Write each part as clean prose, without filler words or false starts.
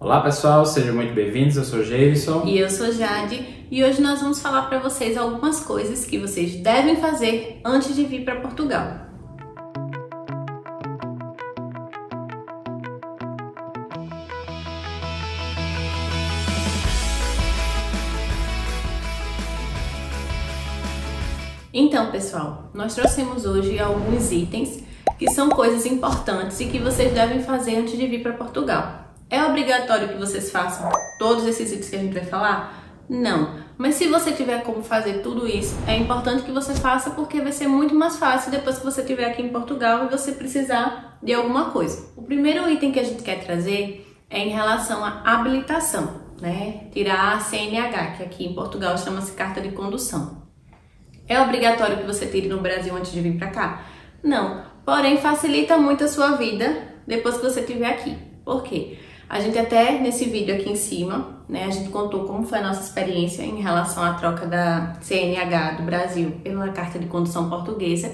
Olá pessoal, sejam muito bem-vindos, eu sou Geirson. E eu sou Jade, e hoje nós vamos falar para vocês algumas coisas que vocês devem fazer antes de vir para Portugal. Então, pessoal, nós trouxemos hoje alguns itens que são coisas importantes e que vocês devem fazer antes de vir para Portugal. É obrigatório que vocês façam todos esses itens que a gente vai falar? Não. Mas se você tiver como fazer tudo isso, é importante que você faça porque vai ser muito mais fácil depois que você estiver aqui em Portugal e você precisar de alguma coisa. O primeiro item que a gente quer trazer é em relação à habilitação, né? Tirar a CNH, que aqui em Portugal chama-se Carta de Condução. É obrigatório que você tire no Brasil antes de vir para cá? Não. Porém, facilita muito a sua vida depois que você estiver aqui. Por quê? A gente até nesse vídeo aqui em cima, né, a gente contou como foi a nossa experiência em relação à troca da CNH do Brasil pela Carta de Condução Portuguesa.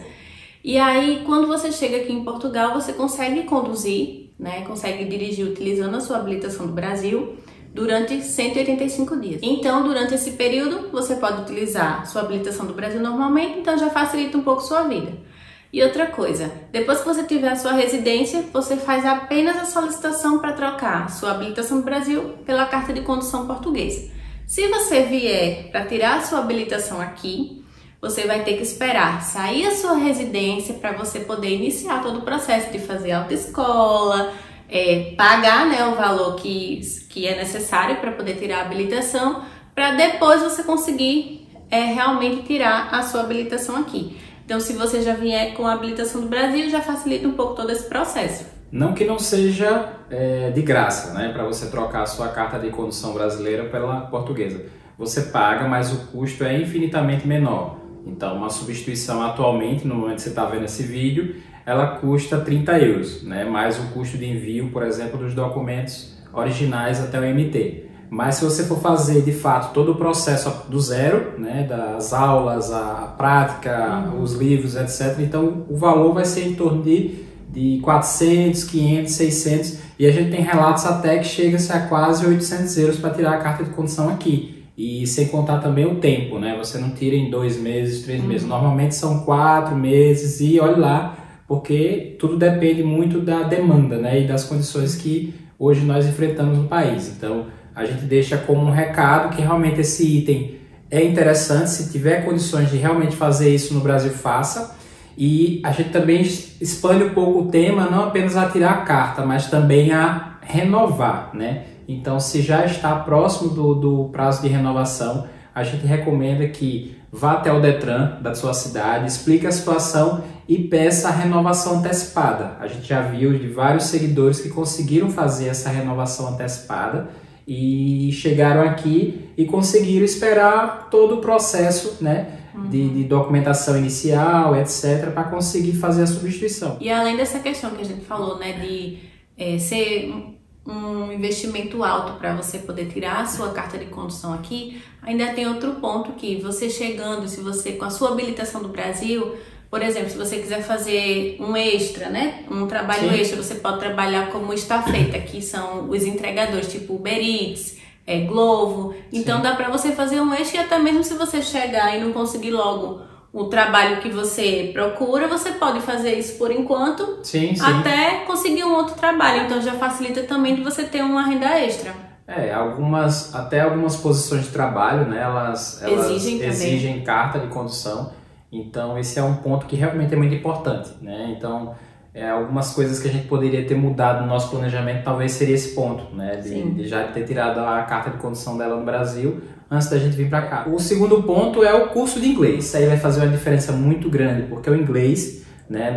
E aí, quando você chega aqui em Portugal, você consegue conduzir, né, consegue dirigir utilizando a sua habilitação do Brasil durante 185 dias. Então, durante esse período, você pode utilizar sua habilitação do Brasil normalmente, então já facilita um pouco sua vida. E outra coisa, depois que você tiver a sua residência, você faz apenas a solicitação para trocar sua habilitação do Brasil pela Carta de Condução Portuguesa. Se você vier para tirar a sua habilitação aqui, você vai ter que esperar sair a sua residência para você poder iniciar todo o processo de fazer autoescola, pagar, né, o valor que é necessário para poder tirar a habilitação, para depois você conseguir realmente tirar a sua habilitação aqui. Então, se você já vier com a habilitação do Brasil, já facilita um pouco todo esse processo. Não que não seja de graça, né, para você trocar a sua carta de condução brasileira pela portuguesa. Você paga, mas o custo é infinitamente menor. Então, uma substituição atualmente, no momento que você está vendo esse vídeo, ela custa 30 euros, né, mais o custo de envio, por exemplo, dos documentos originais até o MT. Mas se você for fazer, de fato, todo o processo do zero, né, das aulas, a prática, os livros, etc., então o valor vai ser em torno de 400, 500, 600, e a gente tem relatos até que chega-se a quase 800 euros para tirar a carta de condução aqui. E sem contar também o tempo, né? Você não tira em 2 meses, 3 meses. Normalmente são 4 meses e olha lá, porque tudo depende muito da demanda, né, e das condições que hoje nós enfrentamos no país. Então, a gente deixa como um recado que realmente esse item é interessante. Se tiver condições de realmente fazer isso no Brasil, faça. E a gente também expande um pouco o tema, não apenas a tirar a carta, mas também a renovar, né? Então, se já está próximo do prazo de renovação, a gente recomenda que vá até o Detran da sua cidade, explique a situação e peça a renovação antecipada. A gente já viu de vários seguidores que conseguiram fazer essa renovação antecipada e chegaram aqui e conseguiram esperar todo o processo, né, de documentação inicial, etc., para conseguir fazer a substituição. E além dessa questão que a gente falou, né, de ser um investimento alto para você poder tirar a sua carta de condução aqui, ainda tem outro ponto que você chegando, se você com a sua habilitação do Brasil, por exemplo, se você quiser fazer um extra, né, um trabalho Sim. extra, você pode trabalhar como estafeta, que são os entregadores, tipo Uber Eats, Glovo. Então Sim. dá para você fazer um extra e até mesmo se você chegar e não conseguir logo o trabalho que você procura, você pode fazer isso por enquanto, Sim. até conseguir um outro trabalho. Então já facilita também de você ter uma renda extra. Até algumas posições de trabalho, né, elas exigem carta de condução. Então, esse é um ponto que realmente é muito importante, né? Então, algumas coisas que a gente poderia ter mudado no nosso planejamento, talvez seria esse ponto, né? De já ter tirado a carta de condução dela no Brasil antes da gente vir para cá. O segundo ponto é o curso de inglês. Isso aí vai fazer uma diferença muito grande, porque o inglês, né,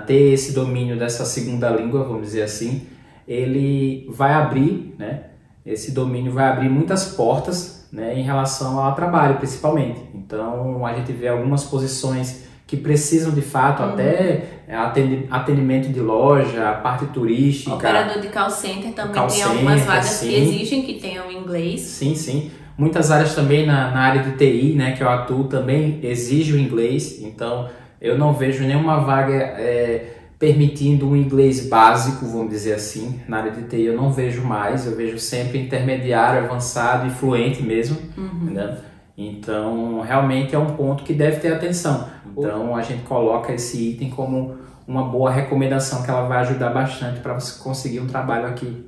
ter esse domínio dessa segunda língua, vamos dizer assim, ele vai abrir, né? Esse domínio vai abrir muitas portas, né, em relação ao trabalho, principalmente. Então, a gente vê algumas posições que precisam, de fato, até atendimento de loja, a parte turística. Operador de call center também tem algumas vagas que exigem que tenham inglês. Sim. Muitas áreas também na área de TI, né, que eu atuo, também exige o inglês. Então, eu não vejo nenhuma vaga permitindo um inglês básico, vamos dizer assim. Na área de TI eu não vejo mais, eu vejo sempre intermediário, avançado e fluente mesmo, né? Então, realmente é um ponto que deve ter atenção. Então, a gente coloca esse item como uma boa recomendação que ela vai ajudar bastante para você conseguir um trabalho aqui.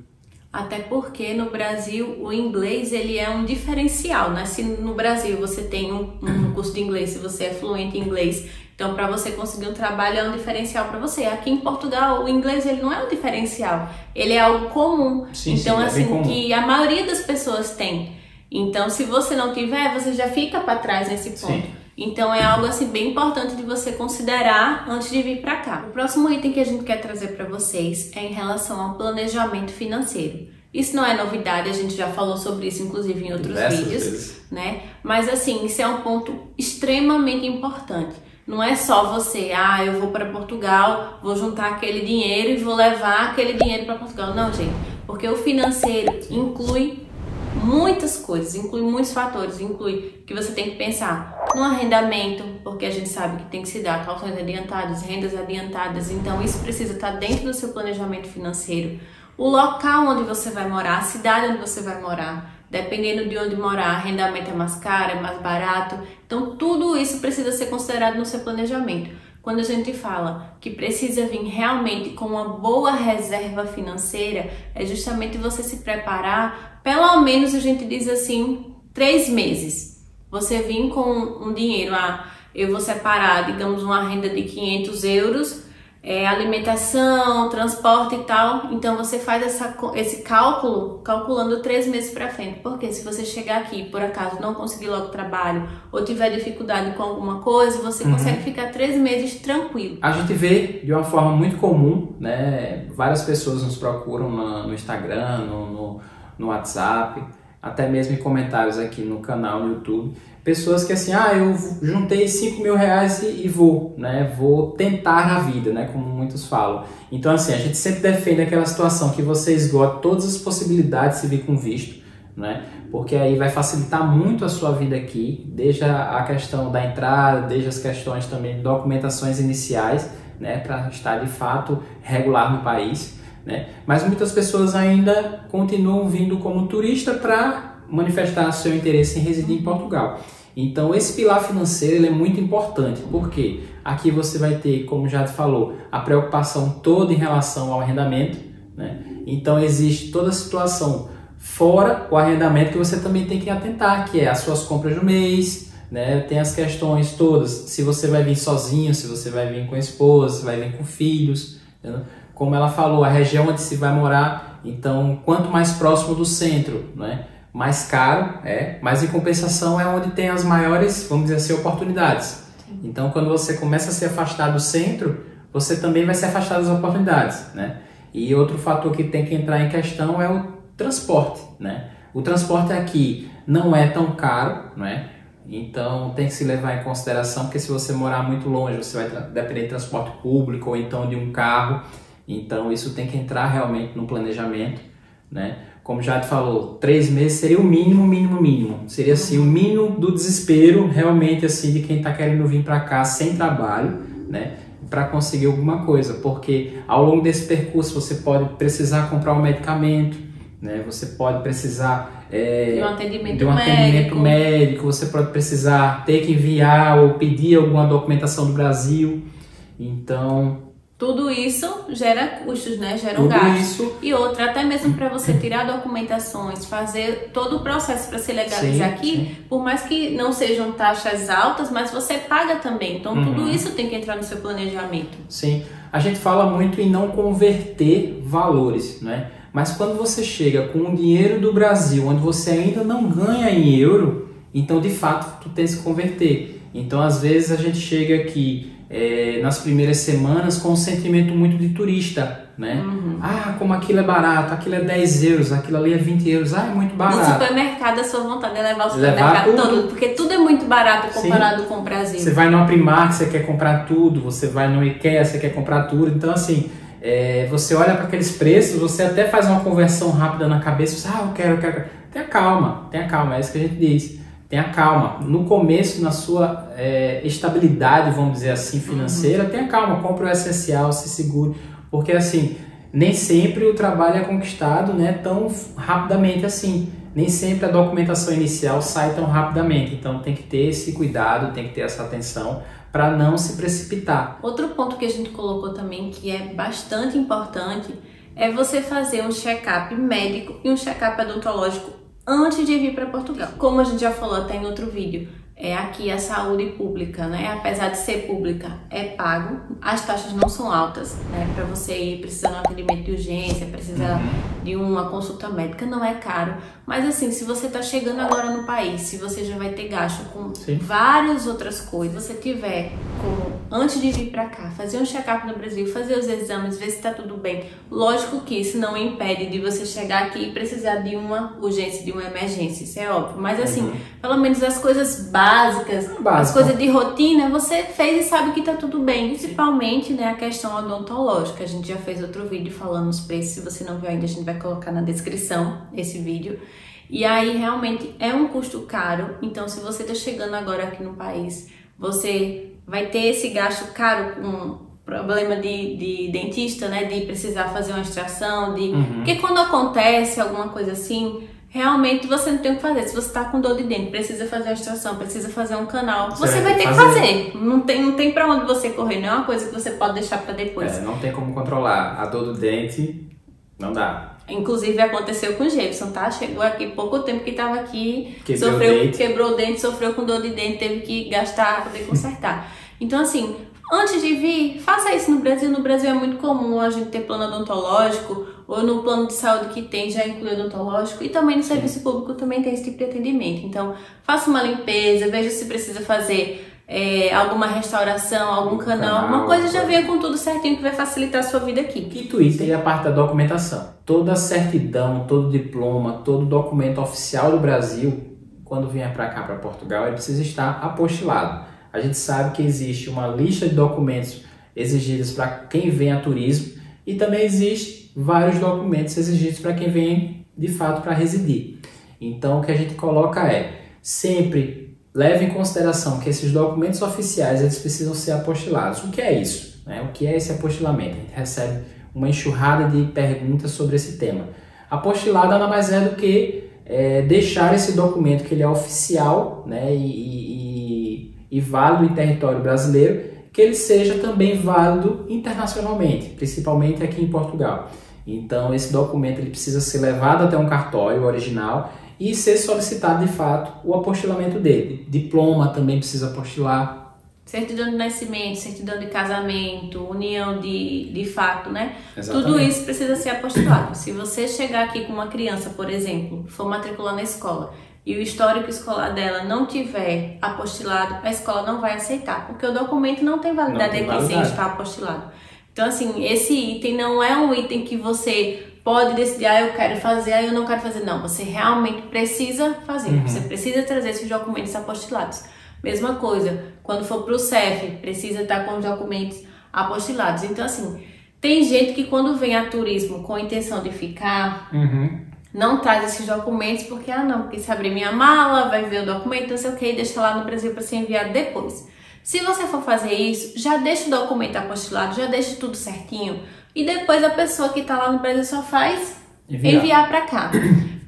Até porque no Brasil o inglês ele é um diferencial, né? Se no Brasil você tem um curso de inglês, se você é fluente em inglês, então para você conseguir um trabalho é um diferencial para você. Aqui em Portugal o inglês ele não é um diferencial, ele é algo comum. Sim, então sim, assim comum. que a maioria das pessoas tem. Então se você não tiver, você já fica para trás nesse ponto. Sim. Então é algo assim bem importante de você considerar antes de vir para cá. O próximo item que a gente quer trazer para vocês é em relação ao planejamento financeiro. Isso não é novidade, a gente já falou sobre isso inclusive em outros vídeos, né? Mas assim, isso é um ponto extremamente importante. Não é só você, eu vou para Portugal, vou juntar aquele dinheiro e vou levar aquele dinheiro para Portugal. Não, gente, porque o financeiro inclui muitas coisas, inclui muitos fatores, inclui que você tem que pensar no arrendamento, porque a gente sabe que tem que se dar calções adiantadas, rendas adiantadas, então isso precisa estar dentro do seu planejamento financeiro. O local onde você vai morar, a cidade onde você vai morar, dependendo de onde morar, arrendamento é mais caro, é mais barato, então tudo isso precisa ser considerado no seu planejamento. Quando a gente fala que precisa vir realmente com uma boa reserva financeira, é justamente você se preparar, pelo menos a gente diz assim, 3 meses. Você vir com um dinheiro, eu vou separar, digamos, uma renda de 500 euros, alimentação, transporte e tal, então você faz esse cálculo, calculando 3 meses para frente, porque se você chegar aqui, por acaso não conseguir logo trabalho, ou tiver dificuldade com alguma coisa, você consegue ficar 3 meses tranquilo. A gente vê de uma forma muito comum, né? Várias pessoas nos procuram no Instagram, no WhatsApp, até mesmo em comentários aqui no canal no YouTube, pessoas que assim, eu juntei 5 mil reais e vou, né? Vou tentar a vida, né? Como muitos falam. Então assim, a gente sempre defende aquela situação que você esgota todas as possibilidades de vir com visto, né? Porque aí vai facilitar muito a sua vida aqui, desde a questão da entrada, desde as questões também de documentações iniciais, né? Para estar de fato regular no país, né? Mas muitas pessoas ainda continuam vindo como turista para manifestar seu interesse em residir em Portugal. Então esse pilar financeiro ele é muito importante, porque aqui você vai ter, como já te falou, a preocupação toda em relação ao arrendamento, né? Então existe toda a situação fora o arrendamento que você também tem que atentar, que é as suas compras do mês, né? Tem as questões todas, se você vai vir sozinho, se você vai vir com a esposa, se vai vir com filhos, né? Como ela falou, a região onde se vai morar, então quanto mais próximo do centro, né? Mais caro, mas em compensação é onde tem as maiores, vamos dizer assim, oportunidades. Então quando você começa a se afastar do centro, você também vai se afastar das oportunidades, né? E outro fator que tem que entrar em questão é o transporte, né? O transporte aqui não é tão caro, né? Então tem que se levar em consideração, porque se você morar muito longe, você vai depender de transporte público ou então de um carro. Então isso tem que entrar realmente no planejamento, né? Como já te falou, 3 meses seria o mínimo. Seria assim, o mínimo do desespero realmente assim de quem está querendo vir para cá sem trabalho, né? Para conseguir alguma coisa, porque ao longo desse percurso você pode precisar comprar um medicamento, né? Você pode precisar de um atendimento médico, você pode precisar ter que enviar ou pedir alguma documentação do Brasil. Então tudo isso gera custos, né? Gera um gasto. E outra, até mesmo para você tirar documentações, fazer todo o processo para se legalizar aqui, por mais que não sejam taxas altas, mas você paga também. Então, tudo isso tem que entrar no seu planejamento. Sim. A gente fala muito em não converter valores, né? Mas quando você chega com o dinheiro do Brasil, onde você ainda não ganha em euro, então, de fato, tu tem que se converter. Então, às vezes, a gente chega aqui nas primeiras semanas com um sentimento muito de turista, né? Como aquilo é barato, aquilo é 10 euros, aquilo ali é 20 euros, é muito barato. No supermercado a sua vontade é levar o supermercado todo, porque tudo é muito barato comparado com o Brasil. Você vai numa Primark, você quer comprar tudo, você vai no IKEA, você quer comprar tudo, então assim, você olha para aqueles preços, você até faz uma conversão rápida na cabeça, eu quero. Tenha calma, é isso que a gente diz. tenha calma. No começo, na sua estabilidade, vamos dizer assim, financeira, tenha calma, compre o essencial, se segure, porque assim, nem sempre o trabalho é conquistado, né, tão rapidamente assim. Nem sempre a documentação inicial sai tão rapidamente, então tem que ter esse cuidado, tem que ter essa atenção para não se precipitar. Outro ponto que a gente colocou também, que é bastante importante, é você fazer um check-up médico e um check-up odontológico antes de vir para Portugal. Como a gente já falou até em outro vídeo, aqui a saúde pública, né? Apesar de ser pública, é pago. As taxas não são altas, né? Para você ir precisando de um atendimento de urgência, precisar de uma consulta médica, não é caro. Mas assim, se você está chegando agora no país, se você já vai ter gasto com várias outras coisas, você tiver como, antes de vir para cá, fazer um check-up no Brasil, fazer os exames, ver se está tudo bem. Lógico que isso não impede de você chegar aqui e precisar de uma urgência, de uma emergência, isso é óbvio. Mas assim, pelo menos as coisas básicas, as coisas de rotina, você fez e sabe que tá tudo bem. Principalmente, né, a questão odontológica. A gente já fez outro vídeo falando os preços. Se você não viu ainda, a gente vai colocar na descrição esse vídeo. E aí, realmente, é um custo caro. Então, se você tá chegando agora aqui no país, você vai ter esse gasto caro com problema de dentista, né, de precisar fazer uma extração, porque quando acontece alguma coisa assim, realmente você não tem o que fazer. Se você tá com dor de dente, precisa fazer a extração, precisa fazer um canal, você vai ter que fazer. Não tem pra onde você correr, não é uma coisa que você pode deixar pra depois. Não tem como controlar. A dor do dente, não dá. Inclusive aconteceu com o Jefferson, tá? Chegou aqui pouco tempo que tava aqui, quebrou o dente, sofreu com dor de dente, teve que gastar pra poder consertar. Então assim, antes de vir, faça isso no Brasil. No Brasil é muito comum a gente ter plano odontológico, ou no plano de saúde que tem já inclui odontológico, e também no serviço público também tem esse tipo de atendimento. Então, faça uma limpeza, veja se precisa fazer alguma restauração, algum canal, alguma coisa, já venha com tudo certinho que vai facilitar a sua vida aqui. Quinto item é a parte da documentação. Toda certidão, todo diploma, todo documento oficial do Brasil, quando vier para cá, para Portugal, ele precisa estar apostilado. A gente sabe que existe uma lista de documentos exigidos para quem vem a turismo e também existe vários documentos exigidos para quem vem de fato para residir. Então o que a gente coloca sempre leve em consideração que esses documentos oficiais eles precisam ser apostilados. O que é isso? O que é esse apostilamento? A gente recebe uma enxurrada de perguntas sobre esse tema. Apostilado nada mais é do que deixar esse documento que ele é oficial, né, e válido em território brasileiro, que ele seja também válido internacionalmente, principalmente aqui em Portugal. Então esse documento ele precisa ser levado até um cartório original e ser solicitado de fato o apostilamento dele. Diploma também precisa apostilar. Certidão de nascimento, certidão de casamento, união de fato, né? Exatamente. Tudo isso precisa ser apostilado. Se você chegar aqui com uma criança, por exemplo, for matricular na escola e o histórico escolar dela não tiver apostilado, a escola não vai aceitar, porque o documento não tem validade aqui sem estar apostilado. Então, assim, esse item não é um item que você pode decidir, eu quero fazer, eu não quero fazer. Não, você realmente precisa fazer. Você precisa trazer esses documentos apostilados. Mesma coisa, quando for para o CEF, precisa estar com os documentos apostilados. Então, assim, tem gente que quando vem a turismo com a intenção de ficar, não traz esses documentos porque, porque se abrir minha mala, vai ver o documento, não sei o que, e deixa lá no Brasil para ser enviado depois. Se você for fazer isso, já deixa o documento apostilado, já deixa tudo certinho, e depois a pessoa que está lá no Brasil só faz enviar para cá.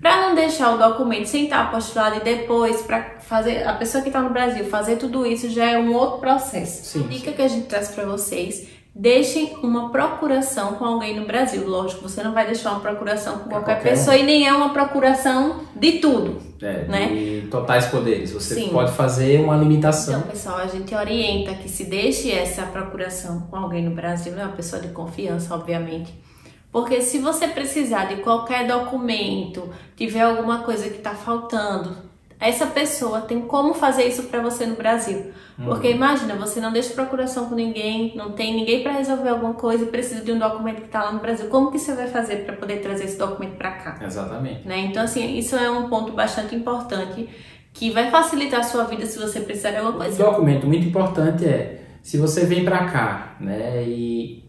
Para não deixar o documento sem estar apostilado e depois para fazer a pessoa que está no Brasil fazer tudo isso já é um outro processo. A dica que a gente traz para vocês: deixem uma procuração com alguém no Brasil. Lógico, você não vai deixar uma procuração com qualquer pessoa e nem é uma procuração de tudo, né? De totais poderes. Você pode fazer uma limitação. Então, pessoal, a gente orienta que se deixe essa procuração com alguém no Brasil, né? Uma pessoa de confiança, obviamente. Porque se você precisar de qualquer documento, tiver alguma coisa que está faltando, essa pessoa tem como fazer isso para você no Brasil. Porque imagina, você não deixa procuração com ninguém, não tem ninguém para resolver alguma coisa e precisa de um documento que está lá no Brasil. Como que você vai fazer para poder trazer esse documento para cá? Exatamente. Né? Então, assim, isso é um ponto bastante importante que vai facilitar a sua vida se você precisar de alguma coisa. Um documento muito importante se você vem para cá, né, e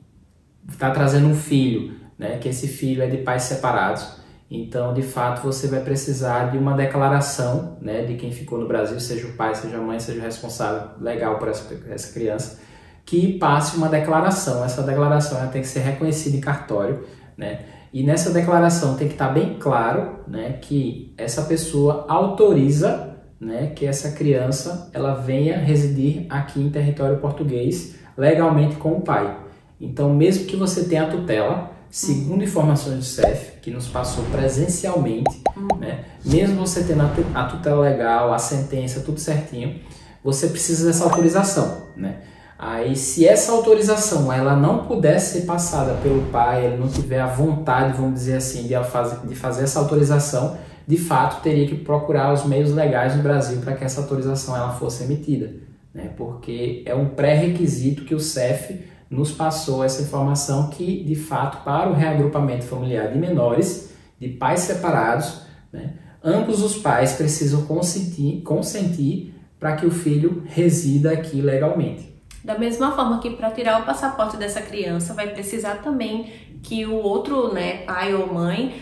está trazendo um filho, né, que esse filho é de pais separados Então, de fato, você vai precisar de uma declaração, né, de quem ficou no Brasil, seja o pai, seja a mãe, seja o responsável legal por essa criança, que passe uma declaração. Essa declaração ela tem que ser reconhecida em cartório, né? E nessa declaração tem que estar bem claro, né, que essa pessoa autoriza, né, que essa criança ela venha residir aqui em território português legalmente com o pai. Então, mesmo que você tenha a tutela, segundo informações do CEF, que nos passou presencialmente, né, mesmo você tendo a tutela legal, a sentença, tudo certinho, você precisa dessa autorização, né? Aí, se essa autorização ela não puder ser passada pelo pai, ele não tiver a vontade, vamos dizer assim, de fazer essa autorização, de fato teria que procurar os meios legais no Brasil para que essa autorização ela fosse emitida, né? Porque é um pré-requisito que o CEF nos passou essa informação que, de fato, para o reagrupamento familiar de menores, de pais separados, né, ambos os pais precisam consentir para que o filho resida aqui legalmente. Da mesma forma que para tirar o passaporte dessa criança vai precisar também que o outro, né, pai ou mãe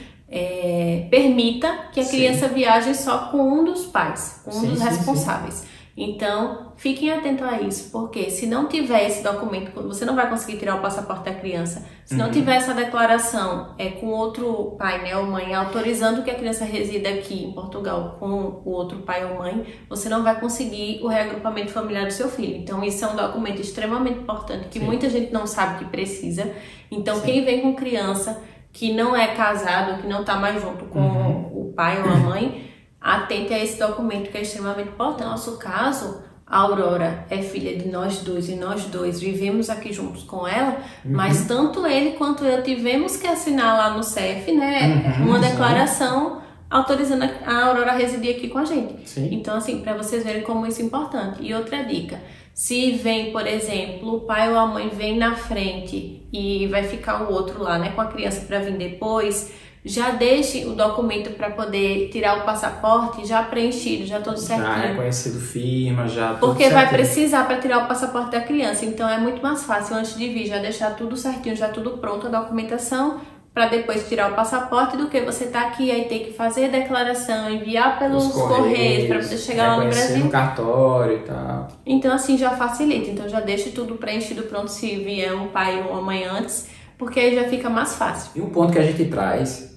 permita que a criança viaje só com um dos pais, com um dos responsáveis. Então, fiquem atentos a isso, porque se não tiver esse documento, você não vai conseguir tirar o passaporte da criança. Se não tiver essa declaração com outro pai, né, ou mãe, autorizando que a criança resida aqui em Portugal com o outro pai ou mãe, você não vai conseguir o reagrupamento familiar do seu filho. Então, isso é um documento extremamente importante, que muita gente não sabe que precisa. Então, quem vem com criança que não é casado, que não está mais junto com o pai ou a mãe, atente a esse documento que é extremamente importante. No nosso caso, a Aurora é filha de nós dois e nós dois vivemos aqui juntos com ela, mas tanto ele quanto eu tivemos que assinar lá no CEF, né, uma declaração autorizando a Aurora a residir aqui com a gente. Então, assim, para vocês verem como isso é importante. E outra dica, se vem, por exemplo, o pai ou a mãe vem na frente e vai ficar o outro lá, né, com a criança para vir depois, já deixe o documento para poder tirar o passaporte já preenchido, já todo certinho. Já reconhecido firma, já tudo Porque certinho. vai precisar para tirar o passaporte da criança. Então é muito mais fácil antes de vir já deixar tudo certinho, já tudo pronto, a documentação, para depois tirar o passaporte, do que você tá aqui aí ter que fazer a declaração, enviar pelos correios para poder chegar lá no Brasil. No cartório e tal. Então assim já facilita. Então já deixe tudo preenchido, pronto, se vier um pai ou uma mãe antes, porque aí já fica mais fácil. E um ponto que a gente traz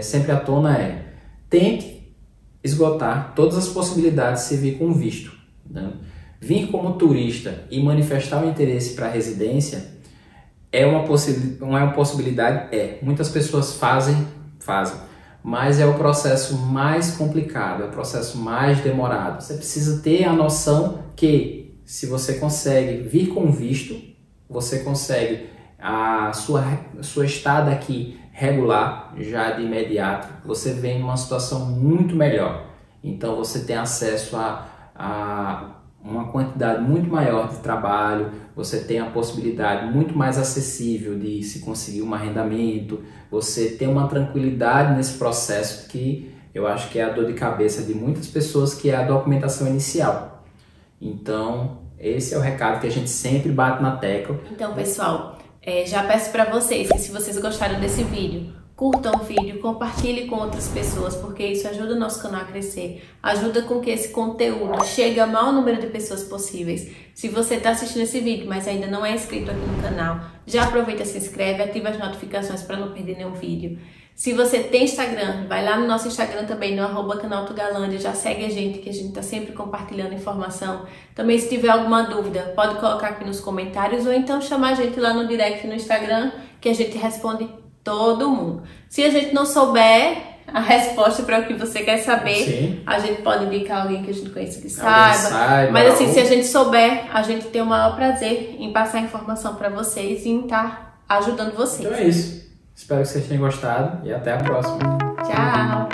sempre à tona tente esgotar todas as possibilidades de se vir com visto, né? Vir como turista e manifestar o interesse para a residência é uma possibilidade? Muitas pessoas fazem, mas é o processo mais complicado, é o processo mais demorado. Você precisa ter a noção que se você consegue vir com visto, você consegue a sua estada aqui regular já de imediato, você vem numa situação muito melhor. Então você tem acesso a uma quantidade muito maior de trabalho, você tem a possibilidade muito mais acessível de se conseguir um arrendamento, você tem uma tranquilidade nesse processo que eu acho que é a dor de cabeça de muitas pessoas, que é a documentação inicial. Então esse é o recado que a gente sempre bate na tecla. Então, pessoal, já peço para vocês que, se vocês gostaram desse vídeo, curtam o vídeo, compartilhem com outras pessoas, porque isso ajuda o nosso canal a crescer, ajuda com que esse conteúdo chegue ao maior número de pessoas possíveis. Se você está assistindo esse vídeo, mas ainda não é inscrito aqui no canal, já aproveita, se inscreve, ativa as notificações para não perder nenhum vídeo. Se você tem Instagram, vai lá no nosso Instagram também, no @canaltogalândia, já segue a gente, que a gente está sempre compartilhando informação. Também, se tiver alguma dúvida, pode colocar aqui nos comentários, ou então chamar a gente lá no direct no Instagram, que a gente responde todo mundo. Se a gente não souber a resposta para o que você quer saber, a gente pode indicar alguém que a gente conheça que saiba. Mas assim, se a gente souber, a gente tem o maior prazer em passar informação para vocês e em estar ajudando vocês. Então é isso. Espero que vocês tenham gostado e até a próxima. Tchau!